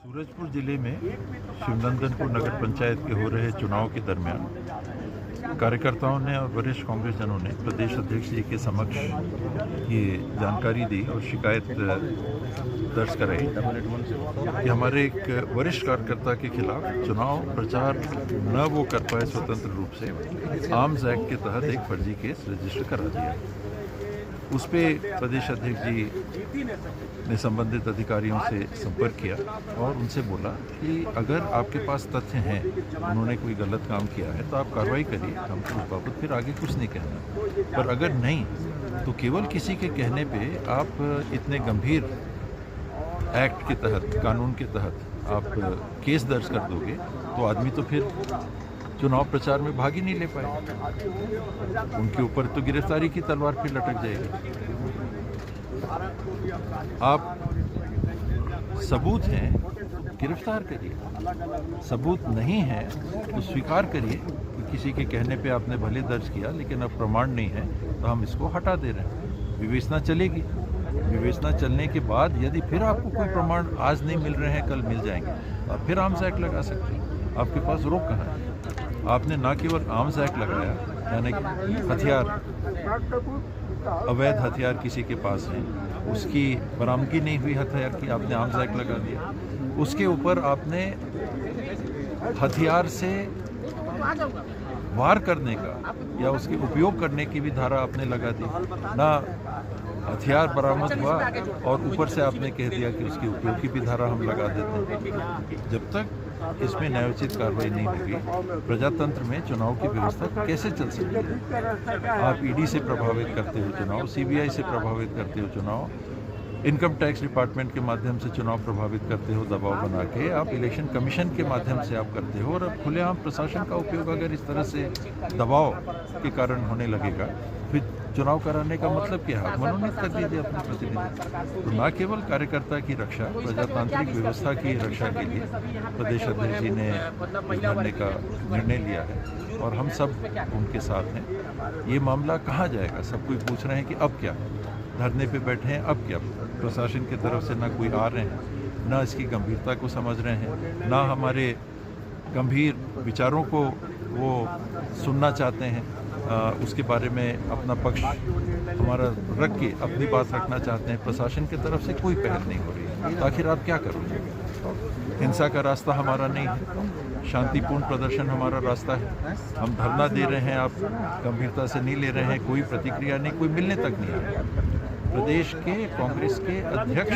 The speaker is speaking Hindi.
सूरजपुर जिले में शिवनंदनपुर नगर पंचायत के हो रहे चुनाव के दरमियान कार्यकर्ताओं ने और वरिष्ठ कांग्रेसजनों ने प्रदेश अध्यक्ष जी के समक्ष ये जानकारी दी और शिकायत दर्ज कराई कि हमारे एक वरिष्ठ कार्यकर्ता के खिलाफ चुनाव प्रचार न वो कर पाए स्वतंत्र रूप से आर्म्स एक्ट के तहत एक फर्जी केस रजिस्टर करा दिया। उस पर प्रदेश अध्यक्ष जी ने संबंधित अधिकारियों से संपर्क किया और उनसे बोला कि अगर आपके पास तथ्य हैं, उन्होंने कोई गलत काम किया है तो आप कार्रवाई करिए, हमको उस बाबत फिर आगे कुछ नहीं कहना। पर अगर नहीं तो केवल किसी के कहने पे आप इतने गंभीर एक्ट के तहत, कानून के तहत आप केस दर्ज कर दोगे तो आदमी तो फिर चुनाव प्रचार में भाग ही नहीं ले पाए। उनके ऊपर तो गिरफ्तारी की तलवार फिर लटक जाएगी। आप सबूत हैं तो गिरफ्तार करिए, सबूत नहीं है तो स्वीकार करिए कि किसी के कहने पे आपने भले दर्ज किया लेकिन अब प्रमाण नहीं है तो हम इसको हटा दे रहे हैं। विवेचना चलेगी, विवेचना चलने के बाद यदि फिर आपको कोई प्रमाण आज नहीं मिल रहे हैं, कल मिल जाएंगे, तो आप फिर आर्म्स एक्ट लगा सकते हैं। आपके पास रोक कहाँ है? आपने ना केवल आर्म्स एक्ट लगाया, यानी कि हथियार, अवैध हथियार किसी के पास है, उसकी बरामदगी नहीं हुई हथियार की, आपने आर्म्स एक्ट लगा दिया। उसके ऊपर आपने हथियार से वार करने का या उसके उपयोग करने की भी धारा आपने लगा दी। ना हथियार बरामद हुआ और ऊपर से आपने कह दिया कि उसके उपयोग की भी धारा हम लगा देते हैं। जब तक इसमें न्यायोचित कार्रवाई नहीं होगी, प्रजातंत्र में चुनाव की व्यवस्था कैसे चल सकती है? आप ईडी से प्रभावित करते हो चुनाव, सीबीआई से प्रभावित करते हो चुनाव, इनकम टैक्स डिपार्टमेंट के माध्यम से चुनाव प्रभावित करते हो दबाव बना के, आप इलेक्शन कमीशन के माध्यम से आप करते हो। और अब खुलेआम प्रशासन का उपयोग अगर इस तरह से दबाव के कारण होने लगेगा, फिर चुनाव कराने का मतलब क्या है? मनोनीत कर दीजिए अपने प्रतिनिधि। तो न केवल कार्यकर्ता की रक्षा, प्रजातांत्रिक व्यवस्था की रक्षा के लिए प्रदेश अध्यक्ष जी ने धरने का निर्णय लिया है और हम सब उनके साथ हैं। ये मामला कहाँ जाएगा? सब कोई पूछ रहे हैं कि अब क्या? धरने पे बैठे हैं, अब क्या? प्रशासन की तरफ से ना कोई आ रहे हैं, ना इसकी गंभीरता को समझ रहे हैं, ना हमारे गंभीर विचारों को वो सुनना चाहते हैं, उसके बारे में अपना पक्ष हमारा रख के अपनी बात रखना चाहते हैं। प्रशासन की तरफ से कोई पहल नहीं हो रही है, तो आखिर आप क्या करोगे? हिंसा का रास्ता हमारा नहीं है, शांतिपूर्ण प्रदर्शन हमारा रास्ता है। हम धरना दे रहे हैं, आप गंभीरता से नहीं ले रहे हैं, कोई प्रतिक्रिया नहीं, कोई मिलने तक नहीं आ रहा। प्रदेश के कांग्रेस के अध्यक्ष